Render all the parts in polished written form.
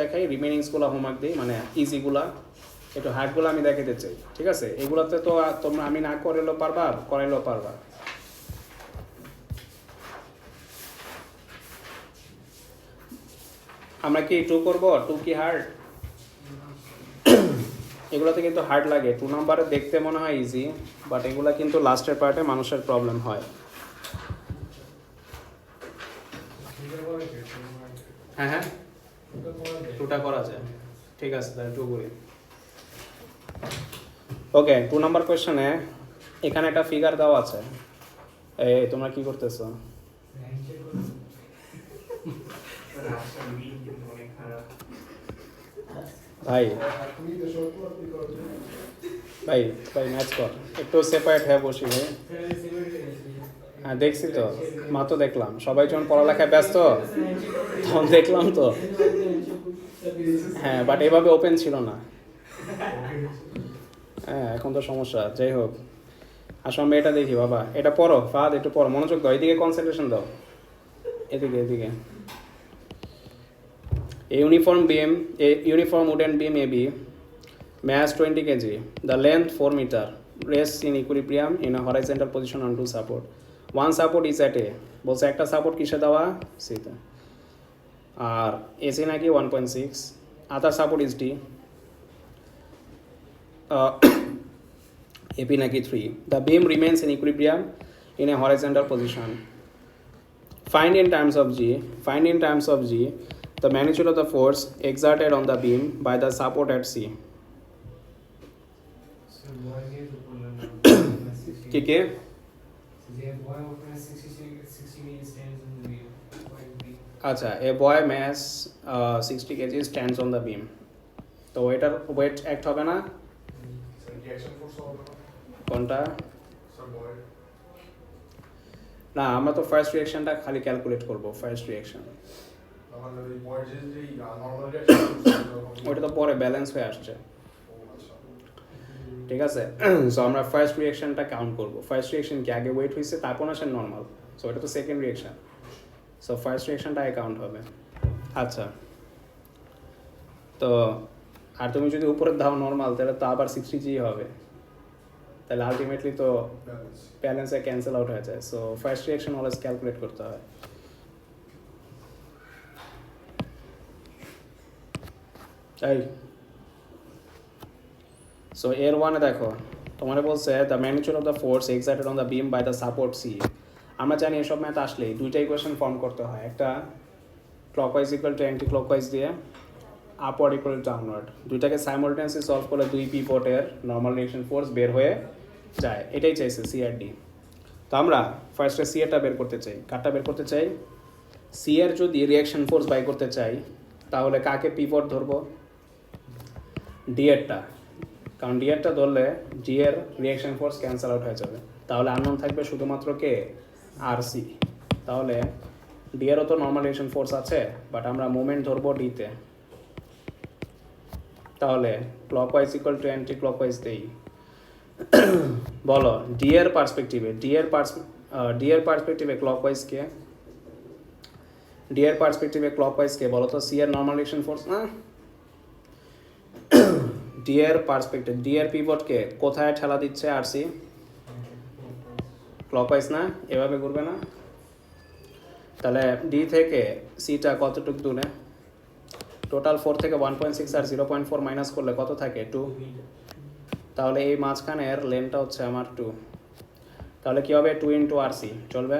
দেখাই, রিমেনিংসগুলো হোমওয়ার্ক দিই, মানে ইজিগুলা, একটু হার্ডগুলো আমি দেখাতে চাই, ঠিক আছে? এগুলোতে তো তোমরা আমি না করাইলেও পারবা, করাইলেও পারবা। আমরা কি 2 করব? 2 কি হার্ড? এগুলোতে কিন্তু হার্ড লাগে। 2 নাম্বারে দেখতে মনে হয় ইজি, বাট এগুলো কিন্তু লাস্টের পার্টে মানুষের প্রবলেম হয়। হ্যাঁ হ্যাঁ, 2টা করা যায়, ঠিক আছে, তাহলে 2 করি। ওকে, 2 নাম্বার কোয়েশ্চনে এখানে একটা ফিগার দেওয়া আছে। এই তোমরা কি করতেছো? ভাই ভাই ভাই ম্যাচ কর, একটু সেপারেট হয়ে বসি ভাই। হ্যাঁ দেখছি তো, মাত্র দেখলাম, সবাই যখন পড়ালেখায় ব্যস্ত তখন দেখলাম তো। হ্যাঁ, বাট এভাবে ওপেন ছিল না। হ্যাঁ, এখন তো সমস্যা। যাই হোক, আসলে আমরা এটা দেখি বাবা, এটা পড়ো ফাদ, একটু পড়ো, মনোযোগ দাও, এদিকে কনসেন্ট্রেশন দাও, এদিকে এদিকে। A uniform wooden beam AB, mass 20 kg, the length 4 meter, rests in equilibrium in a horizontal position on two support. One support is at A, বলছে একটা সাপোর্ট কিসে দেওয়া? সিতে। আর এসি নাকি 1.6, আদার সাপোর্ট ইজ ডি, এপি নাকি 3. The beam remains in equilibrium in a horizontal position. Find in terms of G the magnitude of the force exerted on the beam by the support at C. কি কি? আচ্ছা, a boy mass 60 kg stands on the beam. তো এটার wait act হবে না? কোনটা? না, আমরা তো ফার্স্ট রিঅ্যাকশনটা খালি ক্যালকুলেট করব। ফার্স্ট রিঅ্যাকশন ওইটা তো পরে ব্যালেন্স হয়ে আসছে, ঠিক আছে? সো আমরা ফার্স্ট রিঅ্যাকশনটা কাউন্ট করব। ফার্স্ট রিঅ্যাকশন কি আগে ওয়েট হয়েছে তারপর আসে নর্মাল, সো এটা তো সেকেন্ড রিঅ্যাকশন, সো ফার্স্ট রিঅ্যাকশনটা আগে কাউন্ট হবে। আচ্ছা, তো আর তুমি যদি উপরে দাও নর্মাল, তাহলে তো আবার 60G হবে, তাহলে আলটিমেটলি তো ব্যালেন্সে ক্যান্সেল আউট হয়ে যায়। So first reaction always calculate করতে হয়। তাই সো এর ওয়ানে দেখো, তোমার বলছে the magnitude of the force exerted on the beam by the support C. আমরা জানি এসব ম্যাথ আসলেই দুইটা ইকুয়েশন ফর্ম করতে হয়, একটা clockwise equal to anti clockwise দিয়ে আপওয়ার্ড ইকুয়াল টু ডাউনওয়ার্ড, দুইটাকে সাইমালটেনিয়াসলি সলভ করলে দুই পিভটের নর্মাল রিঅ্যাকশন ফোর্স বের হয়ে যায়। এটাই চাইছে সি আর ডি। তো আমরা ফার্স্টে সি এরটা বের করতে চাই। কারটা বের করতে চাই? সি এর যদি রিঅ্যাকশন ফোর্স বাই করতে চাই, তাহলে কাকে পিভট ধরবো? ডি এরটা, কারণ ডি এরটা ধরলে জি এর রিঅ্যাকশন ফোর্স ক্যান্সেল আউট হয়ে যাবে, তাহলে আননোন থাকবে শুধুমাত্র কে? আর সি। তাহলে ডি এরও তো নর্মাল রিঅ্যাকশন ফোর্স আছে, বাট আমরা মোমেন্ট ধরবো ডিতে। তাহলে clockwise equal to anti clockwise দেই। বলো ডি এর পার্সপেক্টিভে, ডি এর পার্সপেক্টিভে ক্লকওয়াইজ কে? ডি এর পার্সপেক্টিভে ক্লকওয়াইজ কে বলো তো? সি এর নর্মাল রিঅ্যাকশন ফোর্স না? ডি এর পার্সপেক্টিভ, ডি এর পিভটকে কোথায় ঠেলা দিচ্ছে? আর সি ক্লকওয়াইজ না? এভাবে ঘুরবে না? তাহলে ডি থেকে সিটা কতটুকু দূরে? টোটাল 4 থেকে 1.6 আর 0.4 মাইনাস করলে কত থাকে? 2। তাহলে এই মাঝখানের লেনটা হচ্ছে আমার 2। তাহলে কি হবে? 2 ইন্টু আর সি চলবে?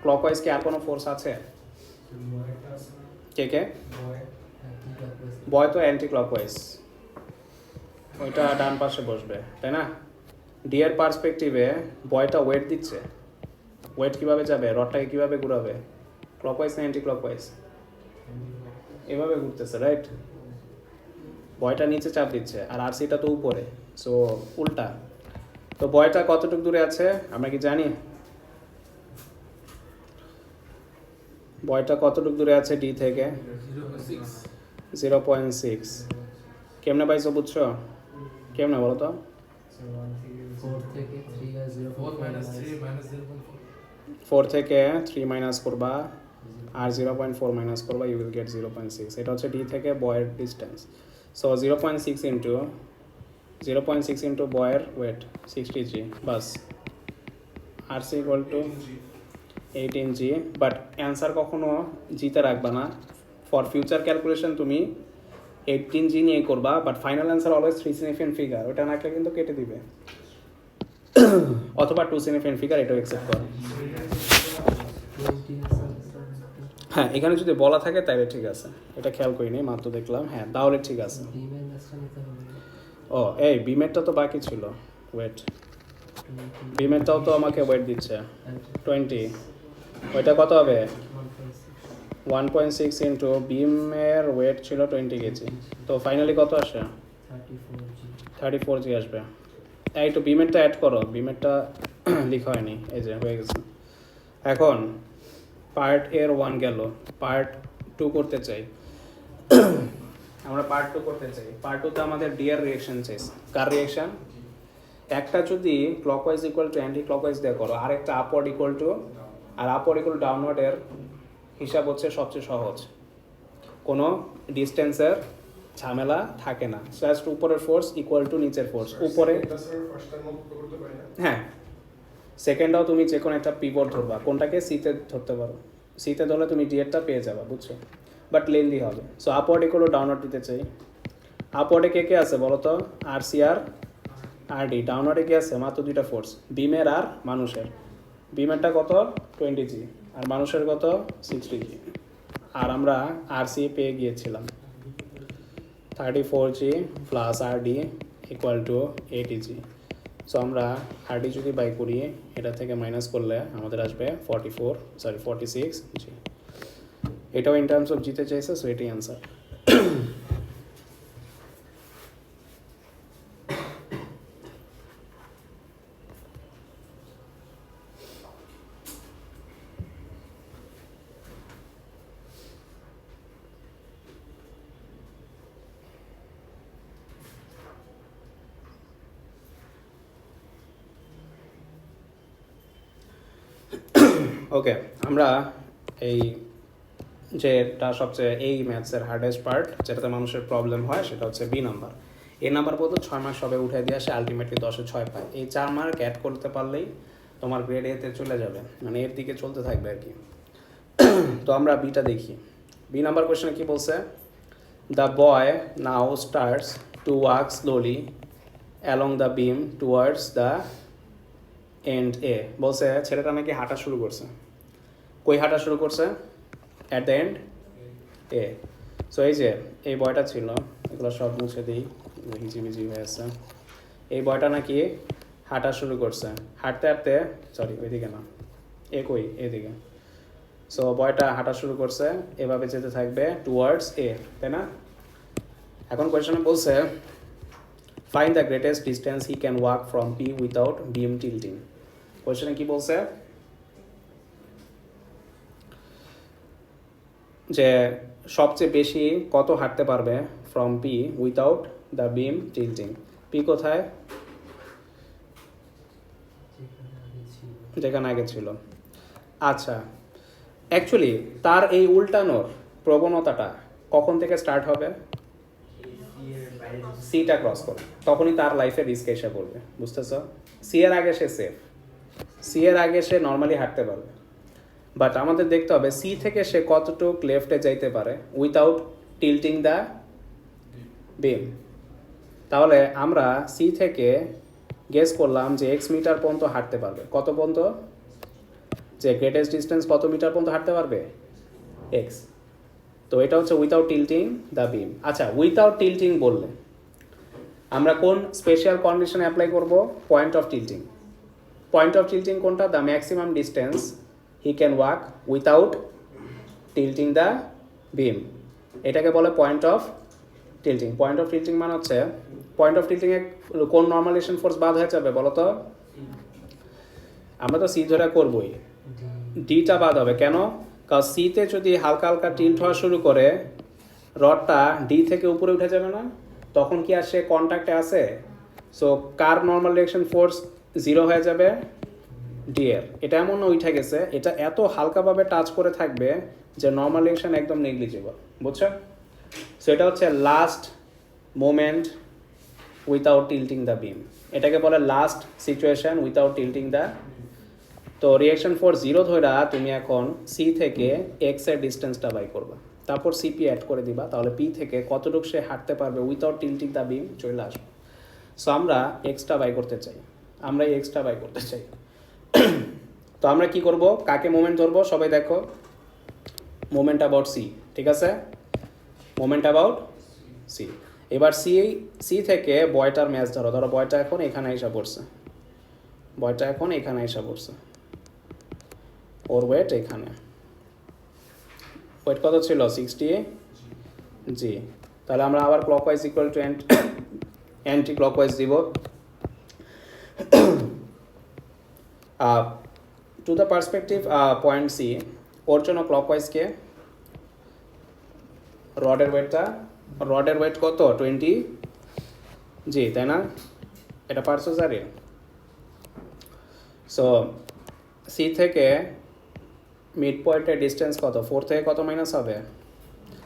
ক্লকওয়াইজ কি আর কোনো ফোর্স আছে? কে কে? বয় তো অ্যান্টি ক্লকওয়াইজ, ওইটা ডান পাশে বসবে, তাই না? ডি এর পার্সপেক্টিভে বয়টা ওয়েট দিচ্ছে, ওয়েট কিভাবে যাবে? রডটাকে কিভাবে ঘুরাবে? ক্লকওয়াইজ না অ্যান্টি ক্লকওয়াইজ? এভাবে ঘুরতেছে, রাইট? বয়টা নিচে চাপ দিচ্ছে আর আরসিটা তো উপরে, সো উল্টা। তো বয়টা কতটুকু দূরে আছে আমরা কি জানি? বয়টা কতটুকু দূরে আছে ডি থেকে? 0.6। কেমনে পাইছো, বুঝছো? কেমনে বলো তো? 4 থেকে 3 মাইনাস করবা আর 0.4 মাইনাস করবা, ইউ উইল গেট 0.6। এটা হচ্ছে ডি থেকে বয়ের ডিস্টেন্স। সো 0.6 ইন্টু বয়ের ওয়েট 63, বাস। আর C equal to 18G। But answer কখনো জিতে রাখবা না, ফর ফিউচার ক্যালকুলেশন তুমি 18G নিয়ে করবা, but final answer always 3 significant figure, ওটা না একটা কিন্তু কেটে দিবে, অথবা 2 সিগনিফিকেন্ট ফিগার, এটাও অ্যাকসেপ্ট করে। হ্যাঁ, এখানে যদি বলা থাকে তাহলে ঠিক আছে, এটা খেয়াল করিনি, মাত্র দেখলাম। হ্যাঁ, তাহলে ঠিক আছে। ও এই বিমেরটা তো বাকি ছিল, ওয়েট, বিমেরটাও তো আমাকে ওয়েট দিচ্ছে 20, ওইটা কত হবে? 1.6 ইন্টু বিমের ওয়েট ছিল 20 কেজি, তো ফাইনালি কত আসে? 34G আসবে। এই তো বিমেরটা অ্যাড করো, বিমেরটা লিখা হয়নি, এই যে হয়ে গেছে। এখন পার্ট এর 1 গেল, পার্ট 2 করতে চাই আমরা, পার্ট 2 করতে চাই। পার্ট 2তে আমাদের ডি এর রিঅ্যাকশন চাইছে। কার রিঅ্যাকশন? একটা যদি clockwise equal to anti clockwise দিয়ে করো, আর একটা আপওয়ার্ড ইকুয়াল টু, আর আপওয়ার্ড ইকুয়াল ডাউনওয়ার্ড এর হিসাব হচ্ছে সবচেয়ে সহজ, কোনো ডিস্টেন্সের ঝামেলা থাকে না। জাস্ট উপরের ফোর্স ইকুয়াল টু নিচের ফোর্স, উপরে। হ্যাঁ, সেকেন্ডটাও তুমি যে কোনো একটা পিভট ধরবা, কোনটাকে সিতে ধরতে পারো, সিতে ধরলে তুমি ডি এরটা পেয়ে যাবা, বুঝছো? বাট লেন্দি হবে। So upward equal two downward দিতে চাই। আপওয়ার্ডে কে কে আছে বলো তো? আর সি আর ডি। ডাউনওয়ার্ডে কে আছে? মাত্র দুইটা ফোর্স, বিমের আর মানুষের। বিমেরটা কত? 20G, আর মানুষের কত? 60G। আর আমরা আর সি পেয়ে গিয়েছিলাম 34G প্লাস আর D equal to 80G। So আমরা আর ডি যদি বাই করি, এটা থেকে মাইনাস করলে আমাদের আসবে 46G। এটাও ইন টার্মস অফ জিতে চাইছে, সো এটাই অ্যান্সার। ওকে, আমরা এই যেটা সবচেয়ে এই ম্যাথসের হার্ডেস্ট পার্ট, যেটাতে মানুষের প্রবলেম হয়, সেটা হচ্ছে বি নাম্বার। এই নাম্বার বলতে 6 মার্ক সবে উঠে দিয়ে আসে, আলটিমেটলি 10-এ 6 পায়। এই 4 মার্ক অ্যাড করতে পারলেই তোমার গ্রেড এতে চলে যাবে, মানে এর দিকে চলতে থাকবে আর কি। তো আমরা বিটা দেখি। বি নাম্বার কোয়েশ্চনে কি বলছে? The boy now starts to walk slowly along the beam towards the end A. বলছে ছেলেটা নাকি হাঁটা শুরু করছে। কই হাঁটা শুরু করছে? At the end A. So এই যে এই বয়টা ছিল, এগুলো সব মুছে দিই, হিজিবিজি হয়ে আছে। এই বয়টা নাকি হাঁটা শুরু করছে, হাঁটতে হাঁটতে, সরি ওইদিকে না, এ কই, এদিকে। সো বয়টা হাঁটা শুরু করছে, এভাবে যেতে থাকবে টুয়ার্ডস এ, তাই না? এখন কোয়েশ্চনে বলছে find the greatest distance he can walk from P without beam tilting. কোয়েশ্চনে কি বলছে? যে সবচেয়ে বেশি কত হাঁটতে পারবে from P without the beam tilting. P কোথায়? যেখানে আগে ছিল। আচ্ছা, অ্যাকচুয়ালি তার এই উল্টানোর প্রবণতাটা কখন থেকে স্টার্ট হবে? সিটা ক্রস করে, তখনই তার লাইফে রিস্ক এসে পড়বে, বুঝতেছ? সি এর আগে সে সেফ, সি এর আগে সে নর্মালি হাঁটতে পারবে, বাট আমাদের দেখতে হবে সি থেকে সে কতটুক লেফটে যাইতে পারে উইথাউট টিল্টিং দ্য বিম। তাহলে আমরা সি থেকে গেস করলাম যে এক্স মিটার পর্যন্ত হাঁটতে পারবে। কত পর্যন্ত? যে গ্রেটেস্ট ডিস্টেন্স কত মিটার পর্যন্ত হাঁটতে পারবে? এক্স। তো এটা হচ্ছে উইথাউট টিল্টিং দ্য বিম। আচ্ছা, উইথাউট টিল্টিং বললে আমরা কোন স্পেশাল কন্ডিশন অ্যাপ্লাই করব? Point of tilting. Point of tilting কোনটা? The maximum distance he can walk without tilting the beam, এটাকে বলে point of tilting. Point of tilting মানে হচ্ছে, পয়েন্ট অফ টিল্টিংয়ে কোন নর্মালাইজেশন ফোর্স বাদ হয়ে যাবে বলো তো? আমরা তো সি ধরে করবোই, ডিটা বাদ হবে। কেন? কারণ সিতে যদি হালকা হালকা টিল্ট হওয়া শুরু করে, রডটা ডি থেকে উপরে উঠে যাবে না? তখন কি আর সে কন্ট্যাক্টে আছে? সো কার নর্মাল ডিরেকশন ফোর্স 0 হয়ে যাবে? ডি এর। এটা এমন না উঠে গেছে, এটা এত হালকাভাবে টাচ করে থাকবে যে নর্মাল রিয়েকশন একদম নেগলিজিবল, বুঝছো? সো এটা হচ্ছে last moment without tilting the beam, এটাকে বলে last situation without tilting the. তো রিয়েকশন ফর 0 ধরা তুমি এখন সি থেকে এক্স এর ডিস্টেন্সটা বাই করবা, তারপর সিপি অ্যাড করে দিবা, তাহলে পি থেকে কতটুকু সে হাঁটতে পারবে উইথাউট টিল্টিং দ্য বিম চলে আসবে। সো আমরা এক্সটা বাই করতে চাই, আমরা এই এক্সটা বাই করতে চাই। তো আমরা কি করব, কাকে মোমেন্ট ধরবো সবাই দেখো, মোমেন্ট অ্যাবাউট সি, ঠিক আছে, মোমেন্ট অ্যাবাউট সি। এবার সি থেকে বয়টার ম্যাচ ধরো, ধরো বয়টা এখন এখানে এসে পড়ছে, বয়টা এখন এখানে এসে পড়ছে, ওর ওয়েট এখানে, ওয়েট কত ছিল 60 জি। তাহলে আমরা আবার clockwise equal to anti clockwise দিব to the perspective point C, ওর জন্য ক্লকওয়াইজকে রডের ওয়েট কত 20 জি, তাই না? এটা পারছো জারি। সো সি থেকে মিড পয়েন্টের ডিস্টেন্স কত, 4 থেকে কত মাইনাস হবে,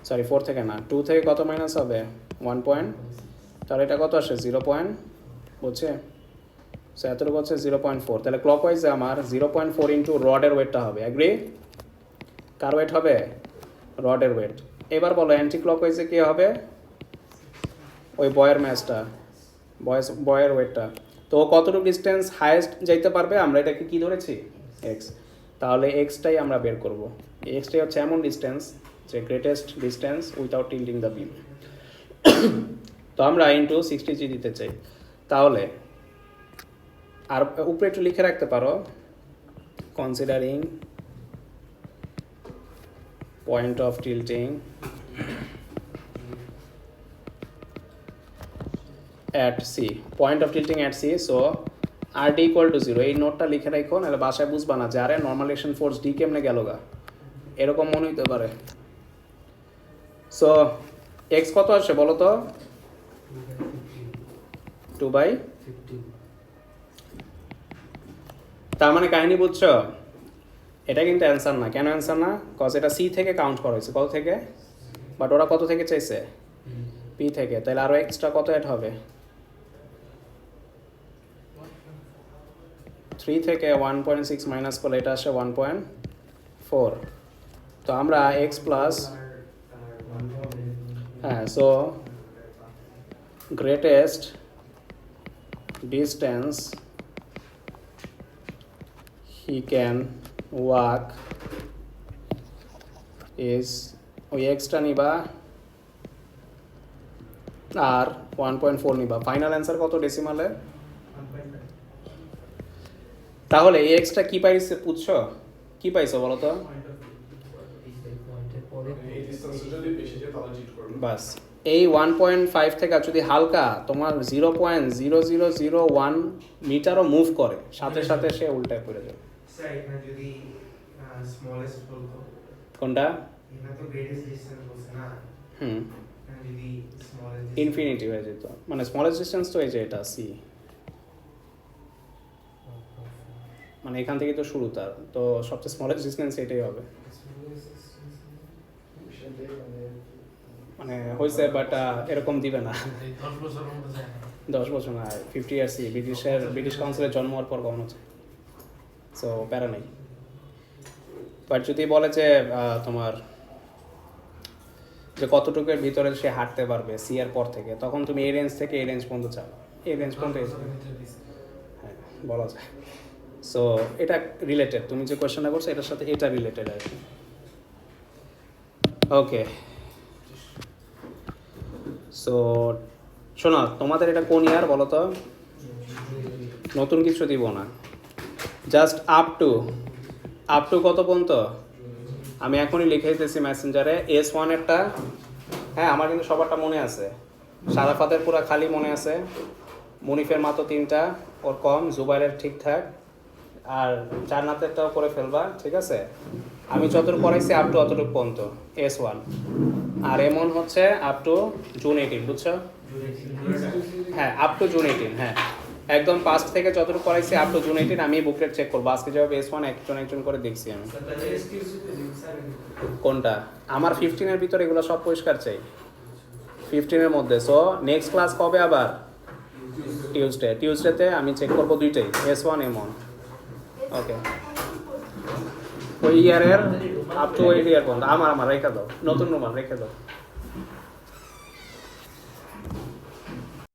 সরি 4 থেকে না 2 থেকে কত মাইনাস হবে 1 পয়েন্ট, তাহলে এটা কত আসে 0 পয়েন্ট, বুঝছে? সো এতটুকু হচ্ছে 0.4, তাহলে ক্লকওয়াইজে আমার 0.4 ইন্টু রডের ওয়েটটা হবে, অ্যাগ্রি? কার ওয়েট হবে, রডের ওয়েট। এবার বলো অ্যান্টি ক্লকওয়াইজে কী হবে, ওই বয়ের ম্যাচটা, বয়ের ওয়েটটা। তো কতটুকু ডিস্টেন্স হাইয়েস্ট যাইতে পারবে, আমরা এটাকে কি ধরেছি এক্স, তাহলে এক্সটাই আমরা বের করব। এক্সটাই হচ্ছে এমন ডিস্টেন্স যে greatest distance without tilting the beam. তো আমরা ইন্টু 60 দিতে চাই, তাহলে আর উপরে একটু লিখে রাখতে পারো, considering point of tilting at C, point of tilting at C, so RD equal to 0, এই নোটটা লিখে রাখো, নাহলে বাসায় বুঝবা না যে আরে নর্মালাইজেশন ফোর্স ডি কেমনে গেল গা, এরকম মনে হইতে পারে। সো এক্স কত আসে বলো তো, 2/15, তার মানে কাহিনী বুঝছো? এটা কিন্তু অ্যান্সার না, কেন অ্যান্সার না, কজ এটা সি থেকে কাউন্ট করা হয়েছে, কত থেকে, বাট ওরা কত থেকে চাইছে পি থেকে, তাহলে আরও এক্সট্রা কত অ্যাড হবে, 3 থেকে 1.6 মাইনাস করলে এটা আসে 1.4। তো আমরা এক্স প্লাস, হ্যাঁ, so greatest distance he can walk is, ওই এক্সটা নিবা আর 1.4 নিবা, ফাইনাল অ্যান্সার কত ডেসিমালে। তাহলে এই এক্সটা কি পাইছে বুঝছো, কি পাইছো বলো তো, বাস এই 1.5 থেকে যদি হালকা তোমার 0.0001 মিটারও মুভ করে, সাথে সাথে সে উল্টায় পড়ে যাবে। কোনটা, ইনফিনিটি হয়ে যেত, মানে স্মলেস্ট ডিস্টেন্স তো এই যে এটা সি, মানে এখান থেকে তো শুরু, তার তো সবচেয়ে স্মলেস্ট ডিস্টেন্স এটাই হবে, মানে হয়েছে, বাট এরকম দিবে না 10 বছর না 50 ইয়ার্স, ব্রিটিশ কাউন্সিলের জন্ম হওয়ার পর কখন হচ্ছে, সো প্যারা নেই। বাট যদি বলে যে তোমার যে কতটুকুর ভিতরে সে হাঁটতে পারবে সি এর পর থেকে, তখন তুমি এই রেঞ্জ থেকে এই রেঞ্জ পর্যন্ত চাও, এই রেঞ্জ পর্যন্ত, হ্যাঁ বলা যায়। সো এটা রিলেটেড, তুমি যে কোয়েশ্চেনটা করছো এটার সাথে এটা রিলেটেড আর কি। ওকে, সো শোনো, তোমাদের এটা কোন ইয়ার বলো তো, নতুন কিছু দিব না, জাস্ট আপ টু কত পর্যন্ত, আমি এখনই লিখে দিতেছি মেসেঞ্জারে, S1 এরটা, হ্যাঁ আমার কিন্তু সবারটা মনে আছে, সারাফাতের পুরা খালি মনে আছে, মুনিফের মাত্র 3টা, ওর কম, জুবাইরের ঠিকঠাক, আর জান্নাতেরটাও করে ফেলবা, ঠিক আছে? আমি যতটুকু পড়াইছি আপ টু অতটুকু পর্যন্ত S1, আর এমন হচ্ছে আপ টু জুন 18, বুঝছো? হ্যাঁ আপ টু জুন 18, হ্যাঁ একদম পাস্ট থেকে যতটুকু করাইছি আপ টু জুন 18 আমি বুকলেট চেক করবো আজকে যাবে S1 একজন একজন করে দেখছি আমি কোনটা আমার 15 এর ভিতরে এগুলো সব পরিষ্কার চাই 15 এর মধ্যে সো নেক্সট ক্লাস কবে আবার টিউসডেতে আমি চেক করবো দুইটাই S1 M1 ওকে ওই ইয়ারের আপ টু ওই ইয়ার পর্যন্ত আমার রেখে দাও নতুন রুমাল রেখে দাও